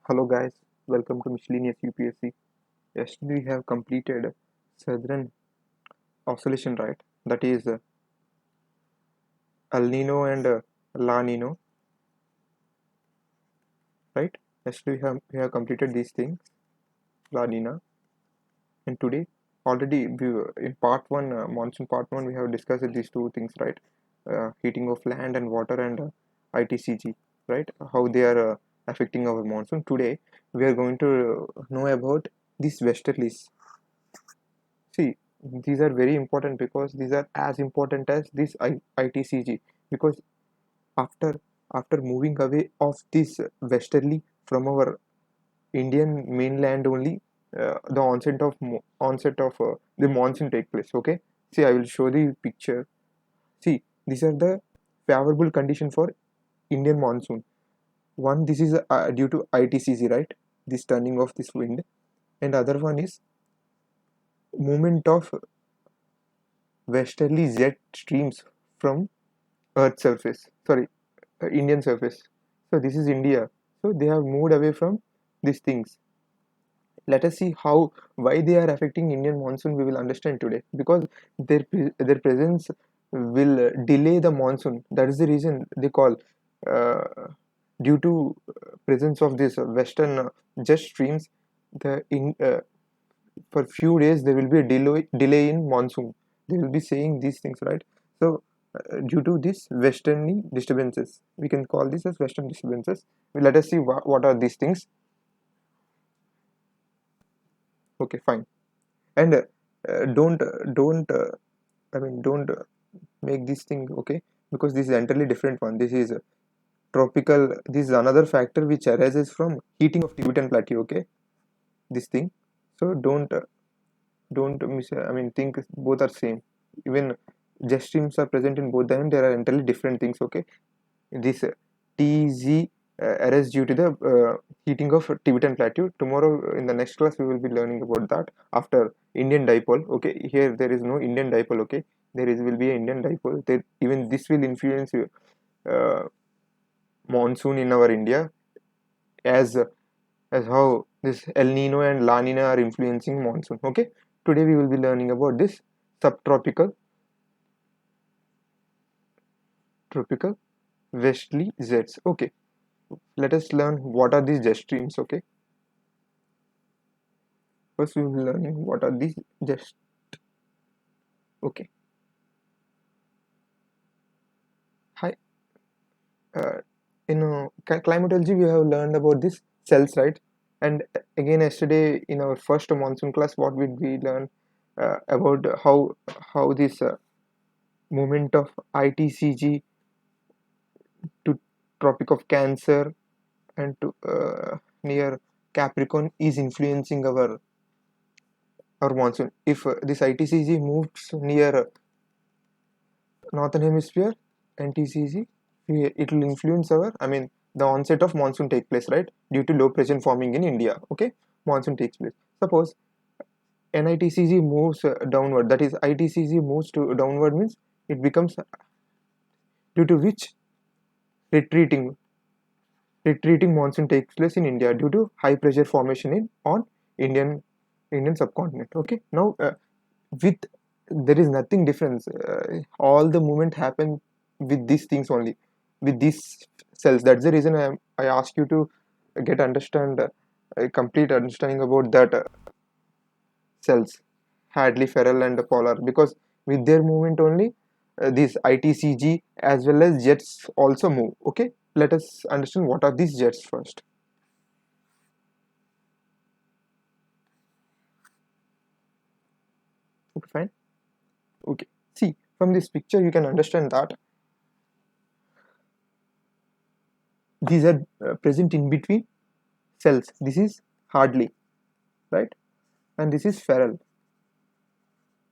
Hello guys, welcome to Miscellaneous UPSC. Yesterday we have completed Southern Oscillation, right? That is El Nino and La Nino, right? Yesterday we have completed these things, La Nina, and today already in part one, monsoon part one, we have discussed these two things, right? Heating of land and water and ITCG, right? How they are affecting our monsoon. Today we are going to know about these westerlies. See, these are very important because these are as important as this ITCG, because after after moving away of this westerly from our Indian mainland only, the onset of the monsoon take place. Okay, see, I will show the picture. See, these are the favorable condition for Indian monsoon. One, this is due to ITCG, right? This turning of this wind, and other one is movement of westerly jet streams from Earth surface. Sorry, Indian surface. So this is India. So they have moved away from these things. Let us see how why they are affecting Indian monsoon. We will understand today because their presence will delay the monsoon. That is the reason they call uh, due to presence of this western jet streams. The in For few days there will be a delay in monsoon. They will be saying these things, right? So due to this westerly disturbances, we can call this as western disturbances. Let us see what are these things. Okay, fine. And don't don't make this thing, okay, because this is entirely different one. This is tropical. This is another factor which arises from heating of Tibetan plateau, okay, this thing. So don't miss, think both are same. Even jet streams are present in both them. There are entirely different things, okay. This TZ arose due to the heating of Tibetan plateau. Tomorrow in the next class we will be learning about that after Indian dipole. Okay, here there is no Indian dipole. Okay, there is will be an Indian dipole. There, even this will influence uh, monsoon in our India, as as how this El Nino and La Nina are influencing monsoon. Okay, today we will be learning about this subtropical tropical westerly jets. Okay, let us learn what are these jet streams. Okay, first we will be learning what are these jet. Okay, hi. Uh, in climatology we have learned about this cells, right? And again yesterday in our first monsoon class, what did we learn about how this movement of ITCG to Tropic of Cancer and to near Capricorn is influencing our monsoon. If this ITCG moves near northern hemisphere, NTCG, it will influence the onset of monsoon take place, right? Due to low pressure forming in India. Okay, monsoon takes place. Suppose NITCG moves downward, that is ITCG moves to downward, means it becomes due to which retreating retreating monsoon takes place in India due to high pressure formation in on Indian Indian subcontinent. Okay, now with there is nothing difference. All the movement happen with these things only, with these cells. That's the reason I ask you to understand a complete understanding about that cells, Hadley, Ferrell, and Polar, because with their movement only, these ITCG as well as jets also move. Okay, let us understand what are these jets first. Okay, fine. Okay, see, from this picture you can understand that these are present in between cells. This is Hadley, right? And this is Ferrell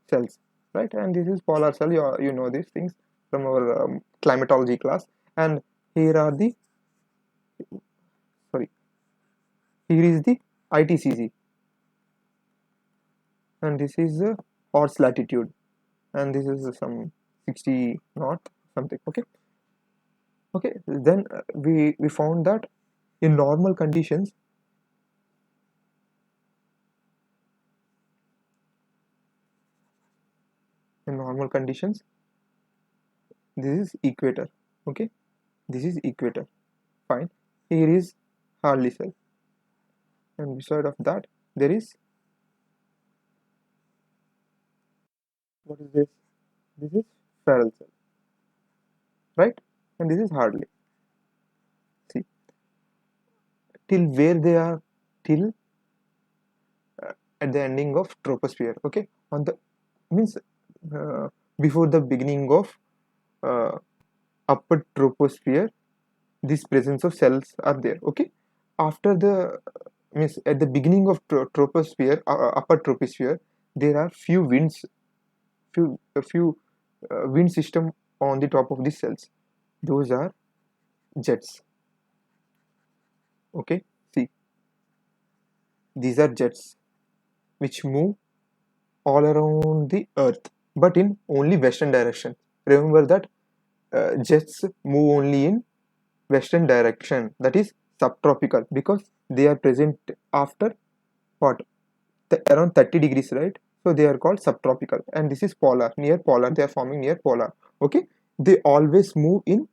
cells, right? And this is polar cell. You know these things from our climatology class. And here are the sorry, here is the ITCG, and this is the horse latitude, and this is some 60 north something. Okay, okay. Then we found that in normal conditions, in normal conditions, this is equator. Okay, this is equator. Fine. Here is Hartley cell, and beside of that there is, what is this? This is Farrell cell, right? And this is Hartley. See, till where they are, till at the ending of troposphere. Okay, on the means uh, before the beginning of uh, upper troposphere, this presence of cells are there. Okay, after the means at the beginning of troposphere, upper troposphere, there are few winds, a few wind system on the top of the cells. Those are jets. Okay, see, these are jets which move all around the earth, but in only western direction. Remember that jets move only in western direction, that is subtropical, because they are present after what, around 30 degrees, right? So they are called subtropical, and this is polar, near polar, they are forming near polar. Okay, they always move in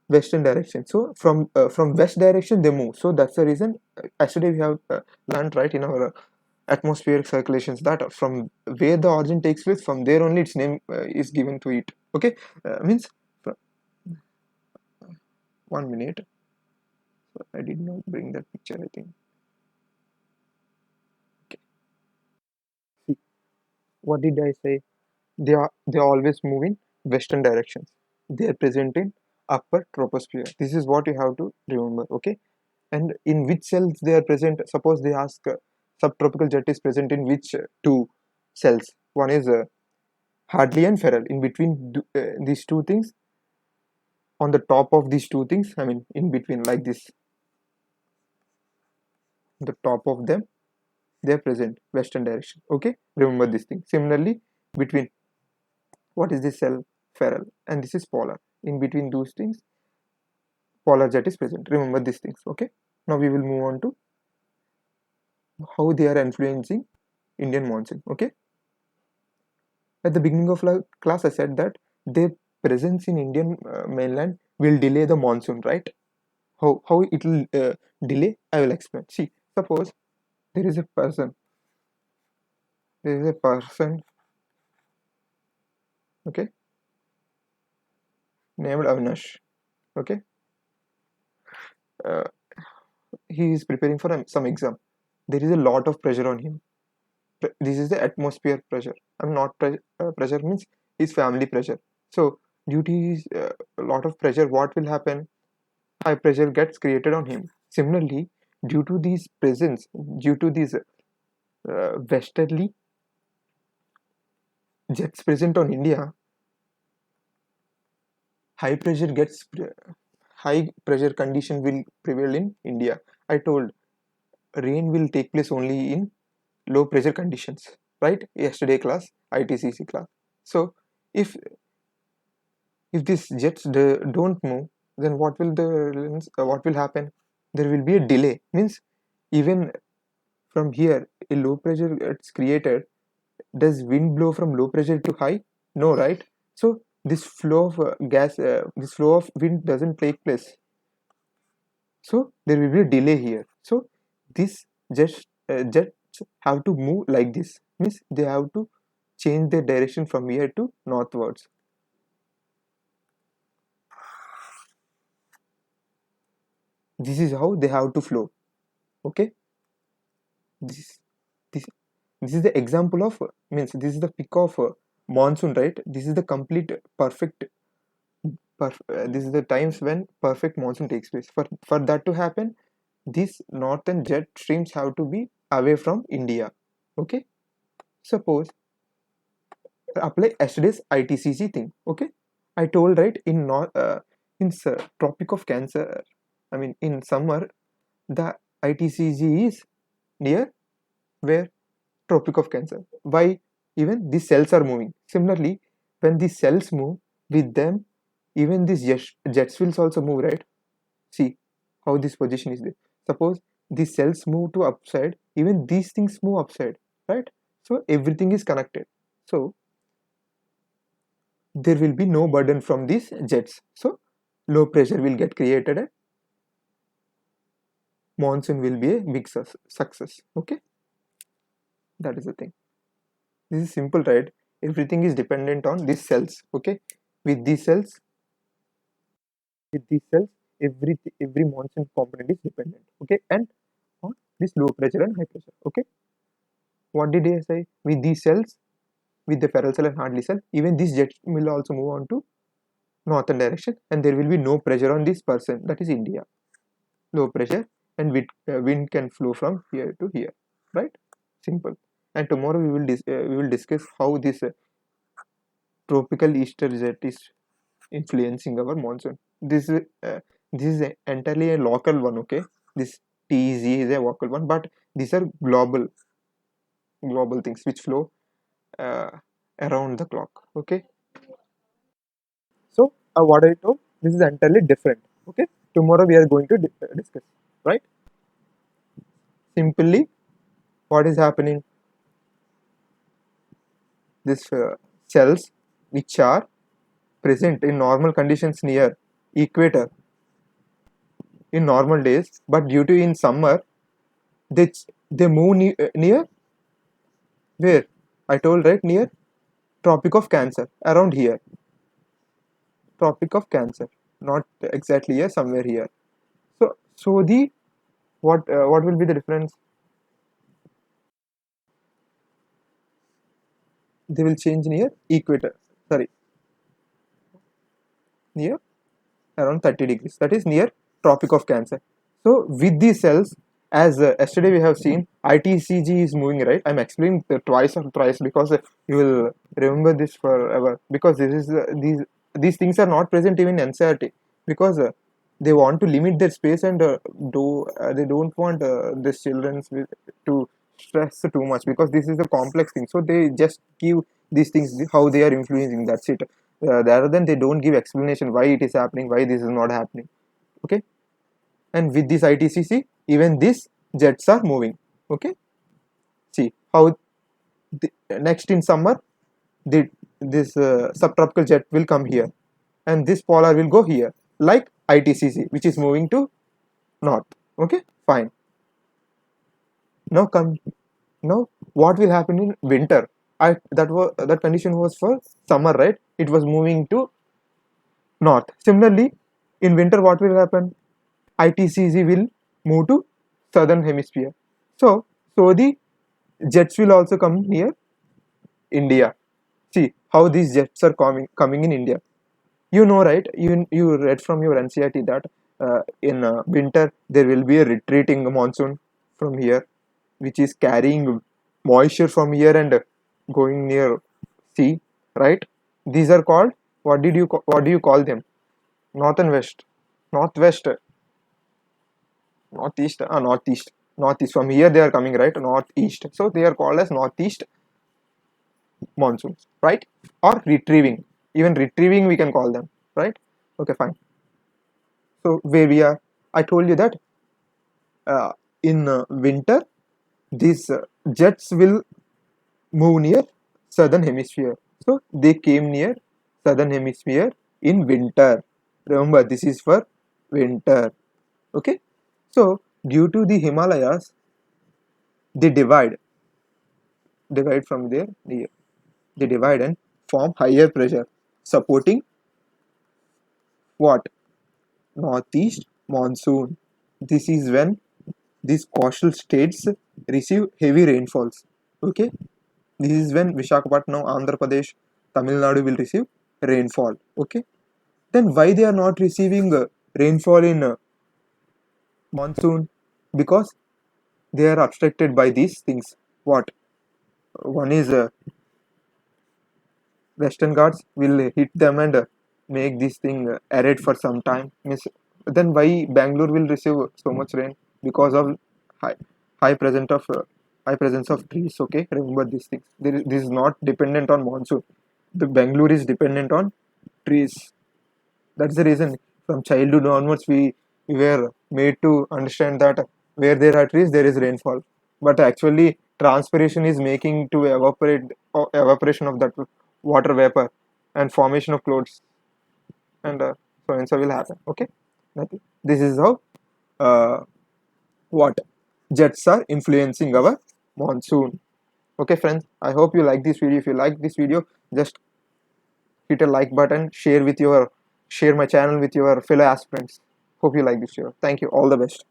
western direction, so from west direction they move. So that's the reason, yesterday we have learned, right, in our atmospheric circulations, that from where the origin takes place, from there only its name is given to it. Okay, means, fr- 1 minute. So I did not bring that picture, I think. Okay. See, what did I say? They always move in western directions. They are present in upper troposphere. This is what you have to remember. Okay, and in which cells they are present? Suppose they ask, subtropical jet is present in which two cells? One is Hartley and Ferrel. In between these two things, on the top of these two things, I mean in between, like this, the top of them, they are present western direction. Okay, remember this thing. Similarly, between, what is this cell? Ferrel, and this is polar. In between those things, polar jet is present. Remember these things. Okay, now we will move on to how they are influencing Indian monsoon. Okay, at the beginning of class I said that their presence in Indian mainland will delay the monsoon, right? How it will delay, I will explain. See, suppose there is a person, there is a person, okay, named Avinash. Okay, uh, he is preparing for some exam. There is a lot of pressure on him. This is the atmosphere pressure. I'm not pressure means his family pressure. So due to his a lot of pressure, what will happen? High pressure gets created on him. Similarly, due to these presence, due to these westerly jets present on India, high pressure gets high pressure condition will prevail in India. I told rain will take place only in low pressure conditions, right? Yesterday class, ITCC class. So if these jets don't move, then what will happen? There will be a delay. Means even from here, a low pressure gets created. Does wind blow from low pressure to high? No, right? So this flow of this flow of wind doesn't take place. So there will be a delay here. So this jets have to move like this. Means they have to change their direction from here to northwards. This is how they have to flow. Okay. This this this is the example of means this is the peak of monsoon, right? This is the complete perfect this is the times when perfect monsoon takes place. For that to happen, these northern jet streams have to be away from India. Okay, suppose apply yesterday's ITCC thing. Okay, I told, right, in tropic of Cancer, I mean in summer, the ITCG is near where? Tropic of Cancer. Why? Even these cells are moving. Similarly, when these cells move, with them, even these jets will also move, right? See how this position is there. Suppose these cells move to upside, even these things move upside, right? So everything is connected. So there will be no burden from these jets. So low pressure will get created and monsoon will be a big success. Okay, that is the thing. This is simple, right? Everything is dependent on these cells. Okay, with these cells, with these cells, every monsoon component is dependent. Okay, and on this low pressure and high pressure. Okay, what did I say? With these cells, with the Ferrel cell and Hartley cell, even this jet will also move on to northern direction, and there will be no pressure on this person, that is India. Low pressure, and wind can flow from here to here, right? Simple. And tomorrow we will discuss how this tropical easter jet is influencing our monsoon. This is entirely a local one. Okay, this TZ is a local one, but these are global things which flow uh, around the clock. Okay, so what I told, this is entirely different. Okay, tomorrow we are going to discuss, right? Simply, what is happening? These cells which are present in normal conditions near equator in normal days, but due to in summer they they move near where? I told, right, near Tropic of Cancer, around here. Tropic of Cancer, not exactly here, somewhere here. So the what will be the difference? They will change near equator. Sorry, near around 30 degrees. That is near Tropic of Cancer. So with these cells, as yesterday we have seen, ITCG is moving, right. I'm explaining twice or thrice because you will remember this forever, because this is these things are not present even in NCERT, because they want to limit their space, and they don't want these children to stress too much, because this is a complex thing, so they just give these things how they are influencing, that's it. Rather than they don't give explanation why it is happening, why this is not happening. Okay, and with this ITCC, even these jets are moving. Okay, see how next in summer this subtropical jet will come here, and this polar will go here, like ITCC, which is moving to north. Okay, fine. Now come now, what will happen in winter? That condition was for summer, right? It was moving to north. Similarly, in winter, what will happen? ITCZ will move to southern hemisphere. So, so the jets will also come near India. See how these jets are coming in India. You know, right? You read from your NCERT that in winter there will be a retreating monsoon from here, which is carrying moisture from here and going near sea, right? These are called, what do you call them? North and west, northwest, northeast. From here they are coming, right? Northeast. So they are called as northeast monsoons, right? Or retrieving. Even retrieving we can call them, right? Okay, fine. So where we are, I told you that uh, in winter these jets will move near southern hemisphere. So they came near southern hemisphere in winter. Remember, this is for winter. Okay. So due to the Himalayas, they divide from there. They divide and form higher pressure, supporting what? Northeast monsoon. This is when these coastal states receive heavy rainfalls. Okay. This is when Visakhapatnam, Andhra Pradesh, Tamil Nadu will receive rainfall. Okay. Then why they are not receiving rainfall in monsoon? Because they are obstructed by these things. What? One is Western Ghats will hit them and make this thing arid for some time. Then why Bangalore will receive so much rain? Because of high high presence of uh, high presence of trees. Okay, remember these things. This is not dependent on monsoon. The Bangalore is dependent on trees. That's the reason from childhood onwards we were made to understand that where there are trees there is rainfall. But actually transpiration is making to evaporate evaporation of that water vapor. and formation of clouds, and so will happen. Okay, nothing. This is how uh, what jets are influencing our monsoon. Okay, friends, I hope you like this video. If you like this video, just hit a like button, share my channel with your fellow aspirants. Hope you like this video. Thank you. All the best.